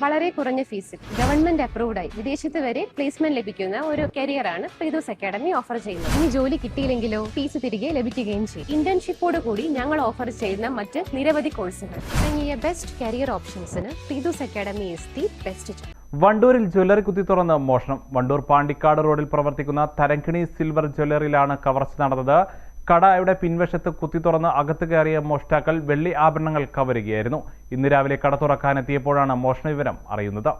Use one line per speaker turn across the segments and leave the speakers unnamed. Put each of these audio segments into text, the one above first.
വളരെ കുറഞ്ഞ ഫീസിൽ ഗവൺമെന്റ് അപ്രൂവ്ഡായി വിദേശത്ത് വരെ പ്ലേസ്മെന്റ് ലഭിക്കുന്ന ഒരു കരിയറാണ് പ്രീതൂസ് അക്കാഡമി ഓഫർ ചെയ്യുന്നത്. ഇനി ജോലി കിട്ടിയില്ലെങ്കിലോ ഫീസ് തിരികെ ലഭിക്കുകയും ചെയ്യും. ഇന്റേൺഷിപ്പോട് കൂടി ഞങ്ങൾ ഓഫർ ചെയ്യുന്ന മറ്റ് നിരവധി കോഴ്സുകൾ തുടങ്ങിയ ബെസ്റ്റ് കരിയർ ഓപ്ഷൻസിന് Preethus academy is the best.
വണ്ടൂരിൽ ജ്വല്ലറി കുത്തി തുറന്ന് മോഷണം. വണ്ടൂർ പാണ്ടിക്കാട് റോഡിൽ പ്രവർത്തിക്കുന്ന തരങ്കിണി സിൽവർ ജ്വല്ലറിയിലാണ് കവർച്ച നടന്നത്. കടയുടെ പിൻവശത്ത് കുത്തി തുറന്ന് അകത്ത് കയറിയ മോഷ്ടാക്കൾ വെള്ളി ആഭരണങ്ങൾ കവരുകയായിരുന്നു. ഇന്ന് രാവിലെ കട തുറക്കാനെത്തിയപ്പോഴാണ് മോഷണ വിവരം അറിയുന്നത്.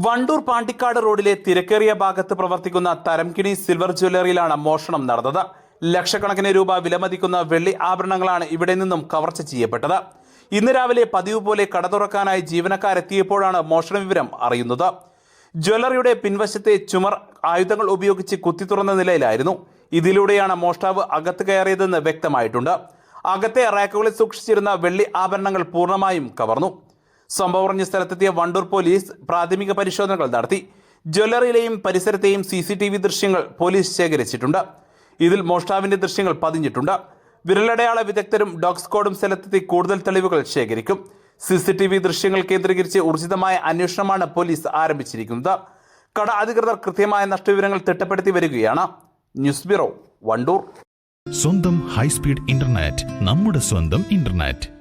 വണ്ടൂർ പാണ്ടിക്കാട് റോഡിലെ തിരക്കേറിയ ഭാഗത്ത് പ്രവർത്തിക്കുന്ന തരംകിണി സിൽവർ ജ്വല്ലറിയിലാണ് മോഷണം നടന്നത്. ലക്ഷക്കണക്കിന് രൂപ വിലമതിക്കുന്ന വെള്ളി ആഭരണങ്ങളാണ് ഇവിടെ നിന്നും കവർച്ച ചെയ്യപ്പെട്ടത്. ഇന്ന് രാവിലെ പതിവ് പോലെ കട തുറക്കാനായി ജീവനക്കാരെത്തിയപ്പോഴാണ് മോഷണ വിവരം അറിയുന്നത്. ജ്വല്ലറിയുടെ പിൻവശത്തെ ചുമർ ആയുധങ്ങൾ ഉപയോഗിച്ച് കുത്തി തുറന്ന നിലയിലായിരുന്നു. ഇതിലൂടെയാണ് മോഷ്ടാവ് അകത്ത് കയറിയതെന്ന് വ്യക്തമായിട്ടുണ്ട്. അകത്തെ റാക്കുകളിൽ സൂക്ഷിച്ചിരുന്ന വെള്ളി ആഭരണങ്ങൾ പൂർണ്ണമായും കവർന്നു. സംഭവം അറിഞ്ഞ സ്ഥലത്തെത്തിയ വണ്ടൂർ പോലീസ് പ്രാഥമിക പരിശോധനകൾ നടത്തി. ജ്വല്ലറിയിലെയും പരിസരത്തെയും CCTV ദൃശ്യങ്ങൾ പോലീസ് ശേഖരിച്ചിട്ടുണ്ട്. ഇതിൽ മോഷ്ടാവിന്റെ ദൃശ്യങ്ങൾ പതിഞ്ഞിട്ടുണ്ട്. വിരലടയാള വിദഗ്ധരും ഡോഗ് സ്ക്വാഡും സ്ഥലത്തെത്തി കൂടുതൽ തെളിവുകൾ ശേഖരിക്കും. CCTV ദൃശ്യങ്ങൾ കേന്ദ്രീകരിച്ച് ഊർജിതമായ അന്വേഷണമാണ് പോലീസ് ആരംഭിച്ചിരിക്കുന്നത്. കട അധികൃതർ കൃത്യമായ നഷ്ടവിവരങ്ങൾ തിട്ടപ്പെടുത്തി വരികയാണ്. News bureau, Wandoor.
സ്വന്തം ഹൈസ്പീഡ് ഇന്റർനെറ്റ്, നമ്മുടെ സ്വന്തം ഇന്റർനെറ്റ്.